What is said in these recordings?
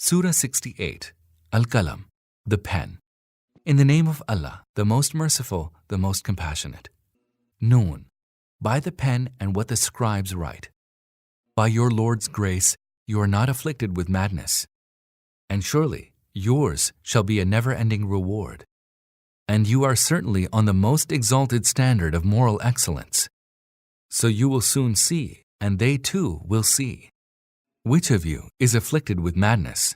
Surah 68, Al-Qalam, the pen. In the name of Allah, the most merciful, the most compassionate. Noon, by the pen and what the scribes write. By your Lord's grace, you are not afflicted with madness. And surely, yours shall be a never-ending reward. And you are certainly on the most exalted standard of moral excellence. So you will soon see, and they too will see. Which of you is afflicted with madness?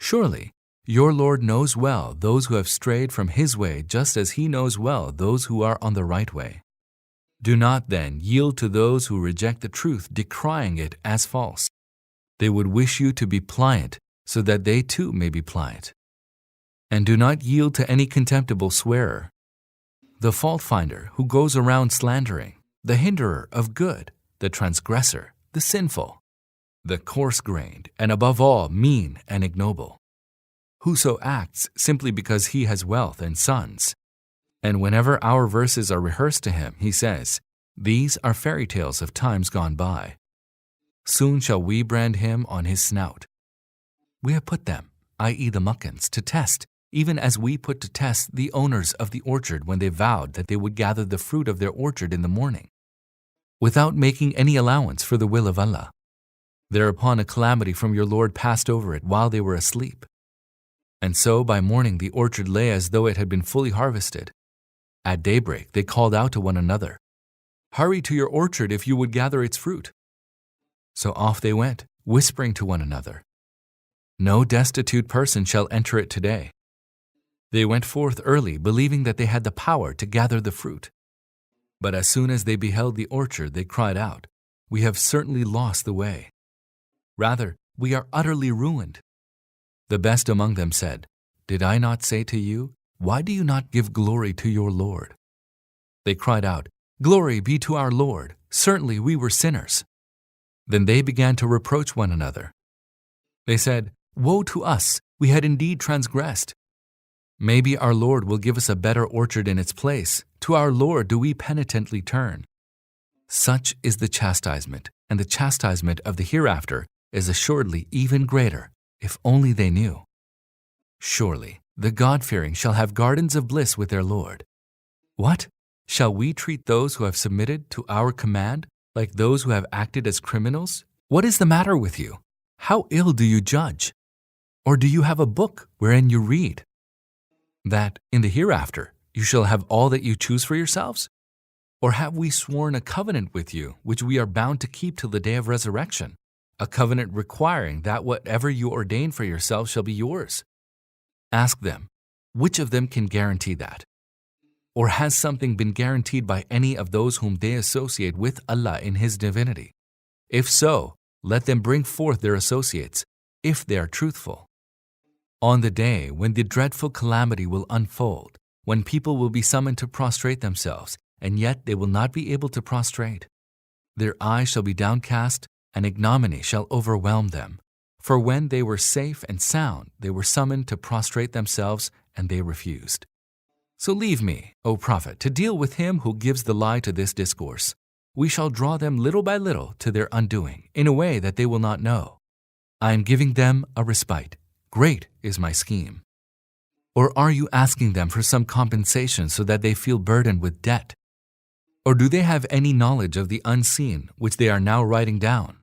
Surely, your Lord knows well those who have strayed from His way just as He knows well those who are on the right way. Do not then yield to those who reject the truth, decrying it as false. They would wish you to be pliant so that they too may be pliant. And do not yield to any contemptible swearer, the fault-finder who goes around slandering, the hinderer of good, the transgressor, the sinful, the coarse-grained, and above all, mean and ignoble. Whoso acts simply because he has wealth and sons. And whenever our verses are rehearsed to him, he says, "These are fairy tales of times gone by. Soon shall we brand him on his snout." We have put them, i.e. the Makkans, to test, even as we put to test the owners of the orchard when they vowed that they would gather the fruit of their orchard in the morning, without making any allowance for the will of Allah. Thereupon a calamity from your Lord passed over it while they were asleep. And so by morning the orchard lay as though it had been fully harvested. At daybreak they called out to one another, "Hurry to your orchard if you would gather its fruit." So off they went, whispering to one another, "No destitute person shall enter it today." They went forth early, believing that they had the power to gather the fruit. But as soon as they beheld the orchard, they cried out, "We have certainly lost the way. Rather, we are utterly ruined." The best among them said, "Did I not say to you, why do you not give glory to your Lord?" They cried out, "Glory be to our Lord, certainly we were sinners." Then they began to reproach one another. They said, "Woe to us, we had indeed transgressed. Maybe our Lord will give us a better orchard in its place. To our Lord do we penitently turn." Such is the chastisement, and the chastisement of the hereafter is assuredly even greater, if only they knew. Surely, the God-fearing shall have gardens of bliss with their Lord. What? Shall we treat those who have submitted to our command like those who have acted as criminals? What is the matter with you? How ill do you judge? Or do you have a book wherein you read that in the hereafter you shall have all that you choose for yourselves? Or have we sworn a covenant with you which we are bound to keep till the day of resurrection? A covenant requiring that whatever you ordain for yourselves shall be yours. Ask them, which of them can guarantee that? Or has something been guaranteed by any of those whom they associate with Allah in His divinity? If so, let them bring forth their associates, if they are truthful. On the day when the dreadful calamity will unfold, when people will be summoned to prostrate themselves, and yet they will not be able to prostrate. Their eyes shall be downcast, and ignominy shall overwhelm them. For when they were safe and sound, they were summoned to prostrate themselves, and they refused. So leave me, O Prophet, to deal with him who gives the lie to this discourse. We shall draw them little by little to their undoing, in a way that they will not know. I am giving them a respite. Great is my scheme. Or are you asking them for some compensation so that they feel burdened with debt? Or do they have any knowledge of the unseen which they are now writing down?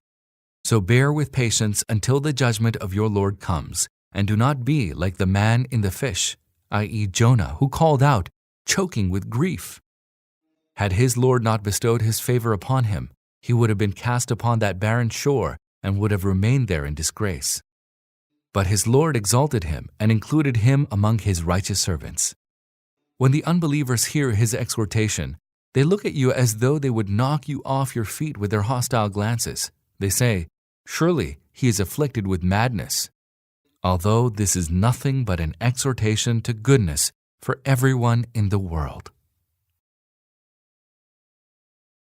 So bear with patience until the judgment of your Lord comes, and do not be like the man in the fish, i.e. Jonah, who called out, choking with grief. Had his Lord not bestowed His favor upon him, he would have been cast upon that barren shore and would have remained there in disgrace. But his Lord exalted him and included him among His righteous servants. When the unbelievers hear His exhortation, they look at you as though they would knock you off your feet with their hostile glances. They say, "Surely he is afflicted with madness," although this is nothing but an exhortation to goodness for everyone in the world.